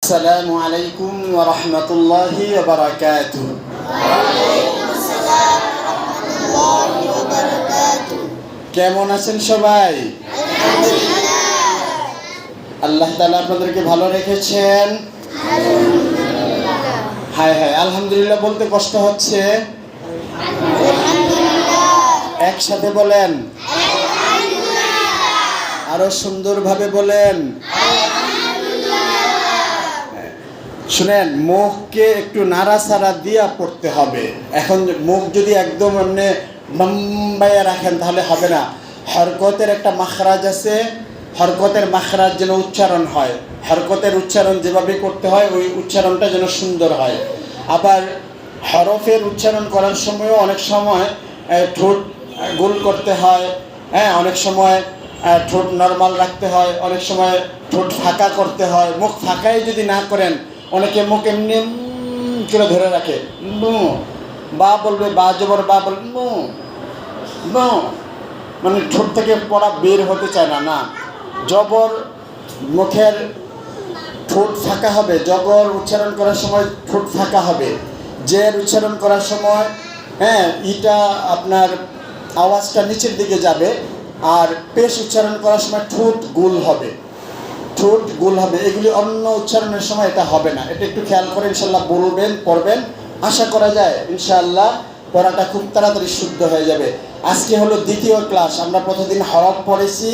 আসসালামু আলাইকুম ওয়া রাহমাতুল্লাহি ওয়া বারাকাতুহু। ওয়ালাইকুম আসসালাম ওয়া রাহমাতুল্লাহি ওয়া বারাকাতুহু। কেমন আছেন সবাই? আলহামদুলিল্লাহ। আল্লাহ তাআলা আপনাদেরকে ভালো রেখেছেন। আলহামদুলিল্লাহ। হায় হায়, আলহামদুলিল্লাহ বলতে কষ্ট হচ্ছে। আলহামদুলিল্লাহ। একসাথে বলেন, আলহামদুলিল্লাহ। আরো সুন্দরভাবে বলেন। শুনেন, মুখকে একটু নাড়াচাড়া দিয়া পড়তে হবে। এখন মুখ যদি একদম এমনি বাম্বাইয়া রাখেন তাহলে হবে না। হরকতের একটা মাখরাজ আছে, হরকতের মাখরাজ যেন উচ্চারণ হয়, হরকতের উচ্চারণ যেভাবে করতে হয় ওই উচ্চারণটা যেন সুন্দর হয়। আবার হরফের উচ্চারণ করার সময়ও অনেক সময় ঠোঁট গোল করতে হয়, হ্যাঁ, অনেক সময় ঠোঁট নর্মাল রাখতে হয়, অনেক সময় ঠোঁট ফাঁকা করতে হয়। মুখ ফাঁকাই যদি না করেন, অনেকে মুখ এমনি করে ধরে রাখে, বা বলবে, বা জবর বা বলবে মানে ঠোঁট থেকে পড়া বের হতে চায় না। না, জবর মুখের ঠোঁট ফাঁকা হবে, জবর উচ্চারণ করার সময় ঠোঁট ফাঁকা হবে, জের উচ্চারণ করার সময় হ্যাঁ ইটা আপনার আওয়াজটা নিচের দিকে যাবে, আর পেশ উচ্চারণ করার সময় ঠোঁট গোল হবে, ঠোঁট গোল হবে। এগুলি অন্য উচ্চারণের সময় এটা হবে না। এটা একটু খেয়াল করে ইনশাল্লাহ বলবেন, পড়বেন। আশা করা যায় ইনশাআল্লাহ পড়াটা খুব তাড়াতাড়ি শুদ্ধ হয়ে যাবে। আজকে হলো দ্বিতীয় ক্লাস। আমরা প্রতিদিন হরফ পড়েছি,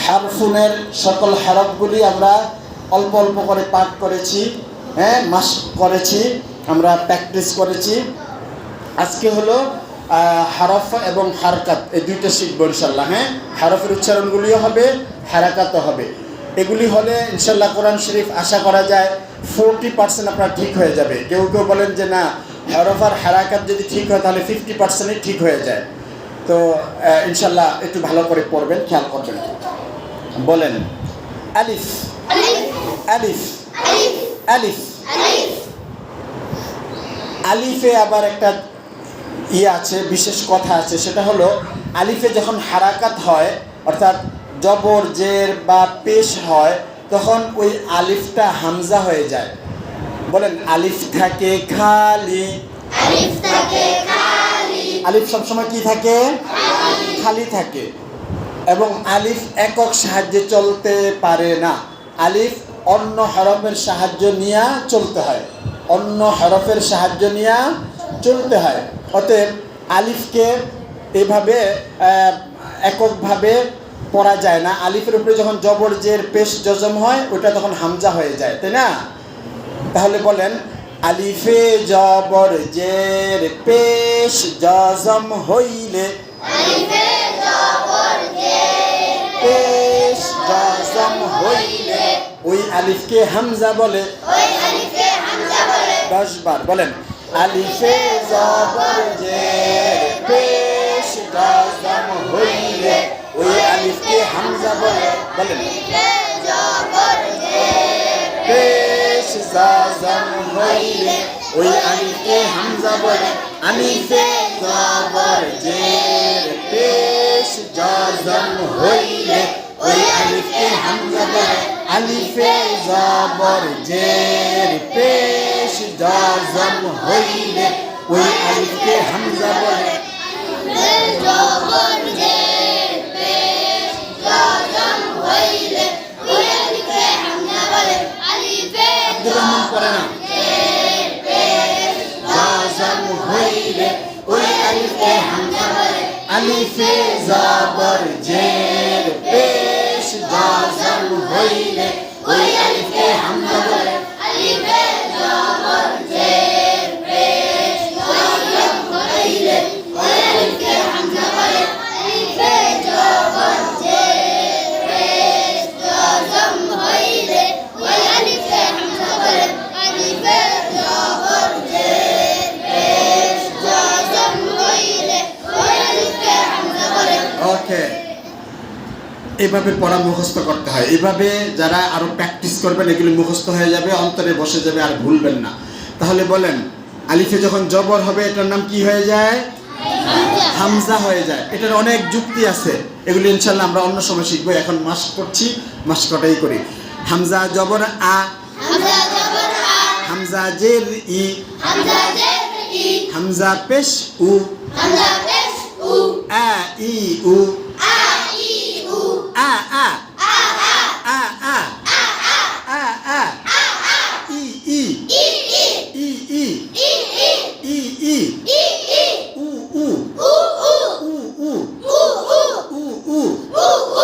হারফুনের সকল হরফগুলি আমরা অল্প অল্প করে পাঠ করেছি, হ্যাঁ, মাস করেছি, আমরা প্র্যাকটিস করেছি। আজকে হলো হারফ এবং হারকাত, এই দুইটা শিখবো ইনশাল্লাহ। হ্যাঁ, হারফের উচ্চারণগুলিও হবে, হারাকাতও হবে। এগুলি হলে ইনশাল্লাহ কোরআন শরীফ আশা করা যায় 40% আপনার ঠিক হয়ে যাবে। কেউ কেউ বলেন যে না, হরফ আর হারাকাত যদি ঠিক হয় তাহলে 50%ই ঠিক হয়ে যায়। তো ইনশাল্লাহ একটু ভালো করে পড়বেন, খেয়াল করবেন। বলেন, আলিফ আলিফ আলিফ। আলিফে আবার একটা আছে, বিশেষ কথা আছে। সেটা হলো আলিফে যখন হারাকাত হয়, অর্থাৎ জবর জের বা পেশ হয়, তখন ওই আলিফটা হামজা হয়ে যায়। বলেন, আলিফ থাকে খালি, আলিফ সবসময় কি থাকে? খালি থাকে। এবং আলিফ একক সাহায্যে চলতে পারে না। আলিফ অন্য হরফের সাহায্য নিয়ে চলতে হয়, অন্য হরফের সাহায্য নিয়ে চলতে হয়। অতএব আলিফকে এভাবে এককভাবে পড়া যায় না। আলিফের উপরে যখন জবর জের পেশ জজম হয়, ওটা তখন হামজা হয়ে যায়, তাই না? তাহলে বলেন, আলিফে জবর জের পেশ জজম হইলে, পেশ জজম হইলে ওই আলিফকে হামজা বলে। 10 বার বলেন, আলিফে জবর জের পেশ জজম হইলে ওই আলিফকে হামজা বলে। বলেন, পেশ জজম হইলে ওই আলিফকে হামজা বলে। আলিফে জবর জের পেশ জজম হইলে ওই আলিফকে হামজা বলে। আলিফে জবর জের পেশ জজম হইলে ওই আলিফকে হামজা বলে। আব্দুর রহমান পড়ে না, জজম হইলে ওই আলিফকে হামজা বলে। আলিফে জবর জের পেশ জজম হইলে ওই আলিফকে হামজা বলে। ওকে, এভাবে পড়া মুখস্থ করতে হয়। এভাবে যারা আরো প্র্যাকটিস করবেন, এগুলি মুখস্থ হয়ে যাবে, অন্তরে বসে যাবে, আর ভুলবেন না। তাহলে বলেন, আলিফে যখন জবর হবে এটার নাম কি হয়ে যায়? হামজা হয়ে যায়। এটার অনেক যুক্তি আছে, এগুলি ইনশাল্লাহ আমরা অন্য সময় শিখবো। এখন মাস্ক করছি, মাস্ক কটাই করি। হামজা জবর আ, হামজা জবর আ, হামজা জের ই, হামজা জের ই, হামজা পেশ উ, হামজা পেশ উ, আ ই উ, আ ই উ, আ আ আ আ, আ আ আ আ ই ই ই ই, ই ই ই ই, ই ই ই ই, উ উ উ উ, উ উ উ উ, উ উ উ উ,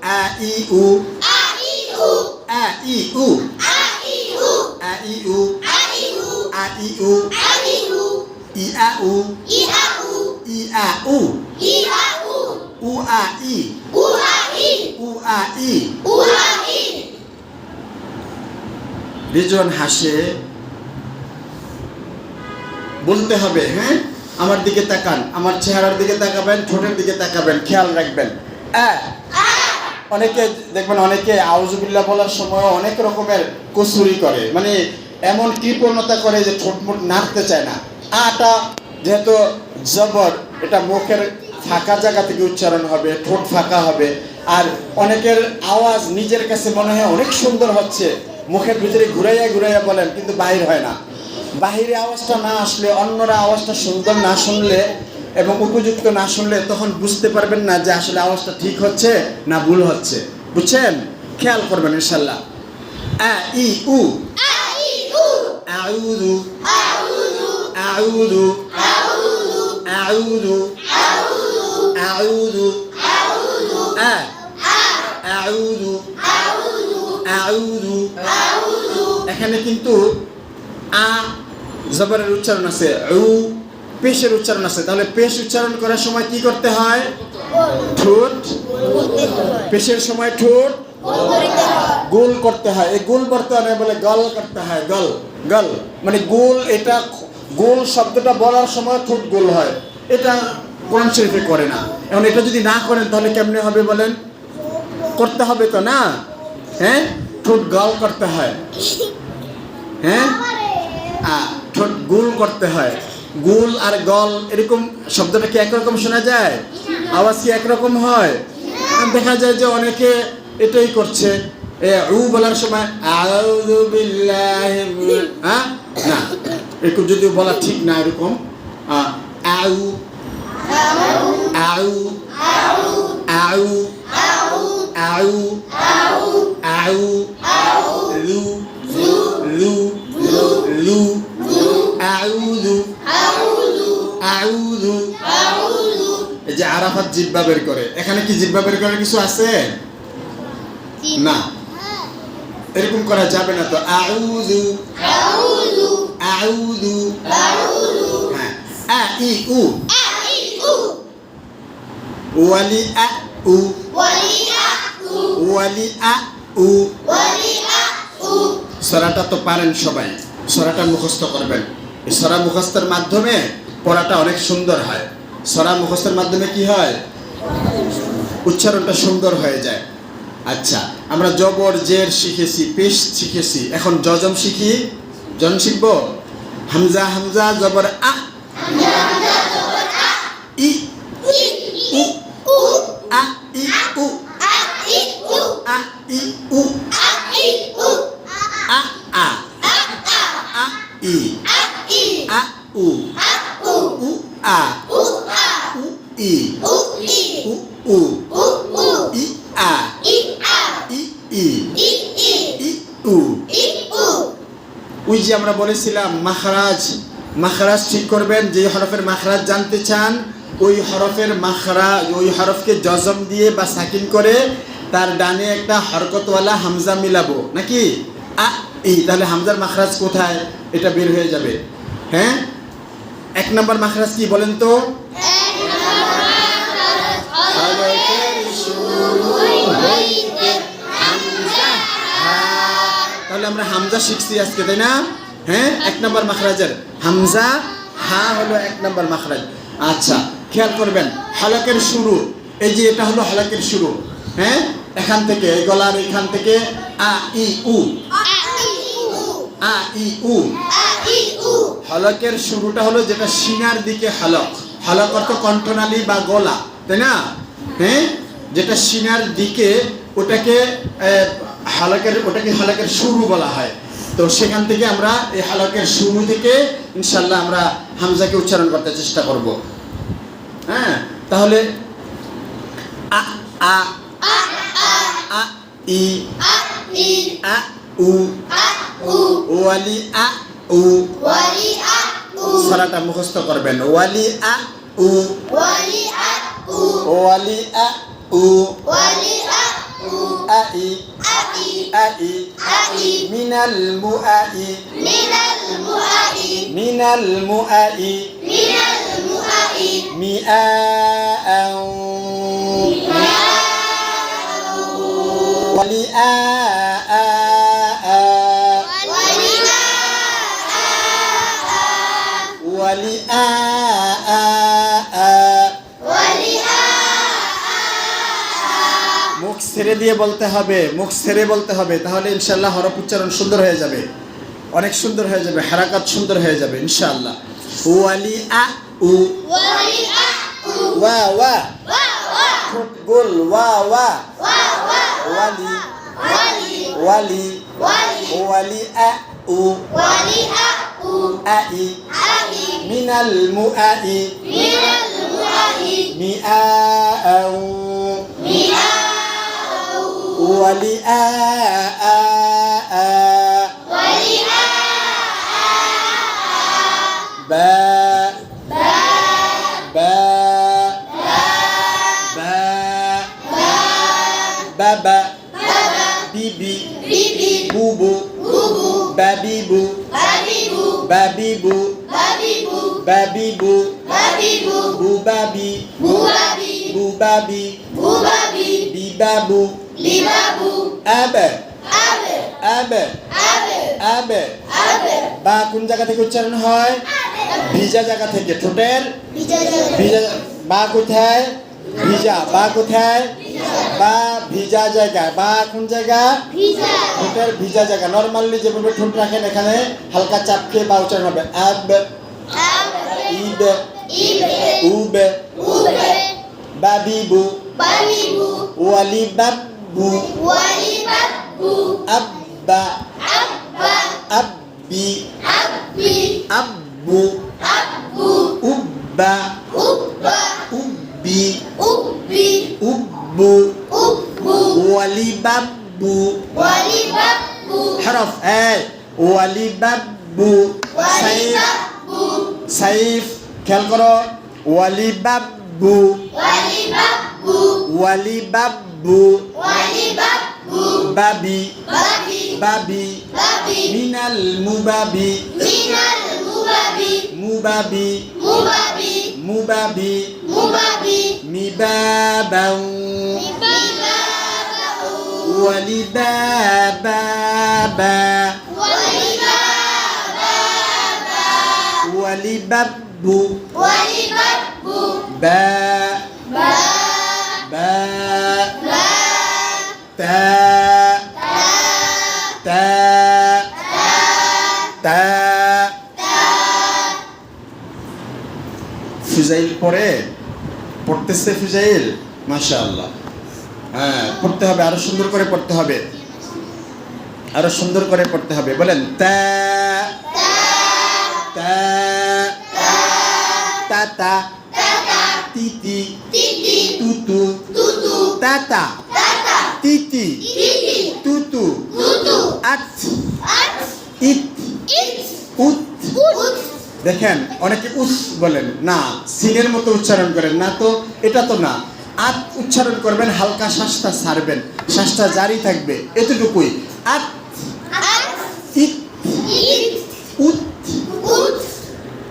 আ ই উ, আ ই উ, আ ই উ, আ ই উ, আ ই উ, আ ই উ, আ ই উ, আ ই উ, ই আ উ, ই আ উ, ই আ উ, ই আ উ, উ আ ই, উ আ ই, উ আ ই। উ আ ই। রিজন হাসে, বলতে হবে, হ্যাঁ আমার দিকে তাকান, আমার চেহারার দিকে তাকাবেন, ঠোঁটের দিকে তাকাবেন, খেয়াল রাখবেন। অনেকে দেখবেন, অনেকে আউযুবিল্লাহ বলার সময় অনেক রকমের কসুরি করে, মানে এমন কৃপণতা করে যে ঠোঁট মুট নাড়তে চায় না। আটা যেহেতু জবর, এটা মুখের ফাঁকা জায়গা থেকে উচ্চারণ হবে, ঠোঁট ফাঁকা হবে। আর অনেকের আওয়াজ নিজের কাছে মনে হয় অনেক সুন্দর হচ্ছে, মুখের ভিতরে ঘুরাইয়া ঘুরাইয়া বলেন, কিন্তু বাহির হয় না। বাহিরে আওয়াজটা না আসলে, অন্যরা আওয়াজটা সুন্দর না শুনলে এবং উপযুক্ত না শুনলে, তখন বুঝতে পারবেন না যে আসলে আওয়াজটা ঠিক হচ্ছে না ভুল হচ্ছে। বুঝছেন? খেয়াল করবেন ইনশাল্লাহ। আ ই উ, আ ই উ, আউযু, আউযু, আউযু, আউযু, আউযু, আউযু, আউযু, আউযু, আ আউযু, আউযু, আউযু। আউযু, এখানে কিন্তু আ জবরের উচ্চারণ আছে, উ পেশের উচ্চারণ আছে। তাহলে পেশ উচ্চারণ করার সময় কি করতে হয়? ঠোঁট, পেশের সময় ঠোঁট গোল করতে হয়। এই গোল বর্তমানে বলে গল করতে হয়, গল গল, মানে গোল। এটা গোল শব্দটা বলার সময় ঠোঁট গোল হয়, এটা কোরআন শরীফে করে না। এখন এটা যদি না করেন তাহলে কেমনে হবে বলেন? করতে হবে তো না, হ্যাঁ? ঠোঁট গল করতে হয়, হ্যাঁ, ঠোঁট গোল করতে হয়। গোল আর গল এরকম শব্দটা কি একরকম শোনা যায়? আওয়াজ কি একরকম হয়? দেখা যায় যে অনেকে এটাই করছে, উ বলার সময় আউযু বিল্লাহি হ্যাঁ, না এরকম যদিও বলা ঠিক না, এরকম আউ আউ আউ আউ আউ লু লু লু আউযু আউযু। এই যে আরাফাত জিহ্বা বের করে, এখানে কি জিহ্বা বের করার কিছু আছে? না, এরকম করা যাবে না তো। আউযু আউযু, আউযু, আউযু, হ্যাঁ। আ ই উ, আ ই উ, ওয়ালি আ উ, ওয়ালি আ উ, ওয়ালি আ উ। ওয়ালি আ উ। সূরাটা তো পারেন সবাই, সূরাটা মুখস্থ করবেন। এই সূরা মুখস্থের মাধ্যমে পড়াটা অনেক সুন্দর হয়। সূরা মুখস্থের মাধ্যমে কি হয়? উচ্চারণটা সুন্দর হয়ে যায়। আচ্ছা, আমরা জবর জের শিখেছি, পেশ শিখেছি, এখন জজম শিখি। জজম শিখবো। হামজা হামজা জবর আ, হামজা হামজা জবর আ, ই ই উ, উ, আ ই উ, আ ই উ, আ ই উ, আ ই উ, আ আ আ আ, আ ই আ ই, আ উ, আ উ, উ আ উ আ, উ ই উ ই, উ উ, উ উ, ই আ ই আ, ই ই ই ই, ই উ। ই উ। ওই যে আমরা বলেছিলাম মাখরাজ, মাখরাজ ঠিক করবেন। যে হরফের মাখরাজ জানতে চান, ওই হরফের মাখরাজ, ওই হরফকে জজম দিয়ে বা সাকিন করে তার ডানে একটা হরকতওয়ালা হামজা মিলাবো নাকি, আ এই, তাহলে হামজার মাখরাজ কোথায় এটা বের হয়ে যাবে। হ্যাঁ, এক নম্বর মাখরাজ কি বলেন তো? এক নম্বর মাখরাজ হরফের শুরু হইতে হামজা হা। তাহলে আমরা হামজা শিখছি আজকে, তাই না? হ্যাঁ, এক নম্বর মাখরাজের হামজা হা হলো এক নম্বর মাখরাজ। আচ্ছা, খেয়াল করবেন হলকের শুরু, এই যে এটা হলো হলকের শুরু। হ্যাঁ, এখান থেকে এই গলার এখান থেকে আ ই উ, আ ই উ, আ ই উ। আ ই উ। হলকের শুরুটা হলো যেটা সিনার দিকে হলক, হলক অর্থ কণ্ঠনালী বা গলা, তাই না? হ্যাঁ, যেটা সিনার দিকে ওটাকে হালকের ওটাকে হালকের শুরু বলা হয়। তো সেখান থেকে আমরা এই হালকের শুরু থেকে ইনশাআল্লাহ আমরা হামজাকে উচ্চারণ করতে চেষ্টা করব। হ্যাঁ, তাহলে আ আ আ ই আ উ ওয়ালি আ উ সারাটা মুখস্থ করবেন। ওয়ালি আ উ ওয়ালি আ উ আ ই আ ই মিনাল মুআই মিনাল মুআই মিআ ওয়ালি আ ওয়ালি আ মুখ ছেড়ে দিয়ে বলতে হবে, মুখ ছেড়ে বলতে হবে, তাহলে ইনশাআল্লাহ হরফ উচ্চারণ সুন্দর হয়ে যাবে, অনেক সুন্দর হয়ে যাবে, হারাকাত সুন্দর হয়ে যাবে ইনশাআল্লাহ। ওয়ালি আ উ ওয়া ওয়া ঠোঁট গোল ওয়া ওয়া ওয়ালি ওয়ালি ওয়ালি আ উ আ ই মিনাল মুআই মিআ ওয়ালি আ বা বা বা বাবা বিবি বুবু বাবিবু বাবিবু বাবিবু বুবাবি বুবাবি বিবাবু আবে আবে আবে বা কোন জায়গা থেকে উচ্চারণ হয়? ভিজা জায়গা থেকে, ঠোঁটের ভিজা। বা কোথায়? ভিজা। বা কোথায়? বা ভিজা জায়গা। বা কোন জায়গা? ঠোঁটের ভিজা জায়গা। নরমালি যেভাবে ঠোঁট রাখেন এখানে হালকা চাপ খেয়ে বা উচ্চারণ হবে আব ইব উব বাবিবু ওয়ালি বাবু আব্বা আব্বি আব্বু উব্বা উব্বি উব্বু ওয়ালি বাবু হরফ এই ওয়ালি বাবু সাইফ সাইফ খেয়াল করো ওয়ালি বাবু ওয়ালি বাবু বাবি বাবি মিনাল মুবাবি মুবাবি মুবাবি মিবাবাউ ওয়ালি বাবা ওয়ালি বাবু বা বা তা তা তা ফুজাইল পড়ে পড়তেছে ফুজাইল মাশাআল্লাহ। হ্যাঁ, পড়তে হবে, আরো সুন্দর করে পড়তে হবে, আরো সুন্দর করে পড়তে হবে। বলেন তা তা তাতা তিতি তুতু তাতা তিতি তুতু আত ইত উত। দেখেন অনেকে উস বলেন না, সিনের মতো উচ্চারণ করেন না, তো এটা তো না। আত উচ্চারণ করবেন, হালকা শ্বাসটা ছাড়বেন, শ্বাসটা জারি থাকবে, এতটুকুই। আত ইত উত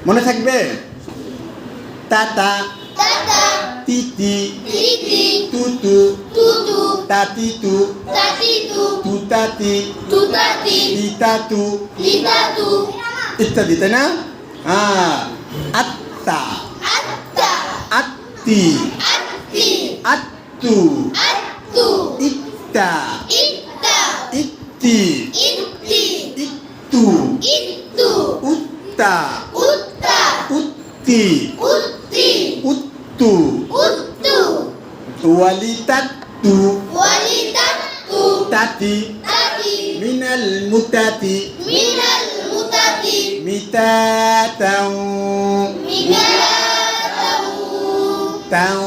মনে থাকবে। তাতা তিতি তুতু তাতিতু তুতাতি তিতাতু ইত্যাদি, তাই না? আত্তা আত্তি আত্তু ইত্তা ইত্তি ইত্তু উত্তা উত্তি উত্তু ওয়ালিতাত্তু তাতি মিনাল মুতাতি মিনাল মুতাতি মিতাতাউ মিনাতাউ তাউ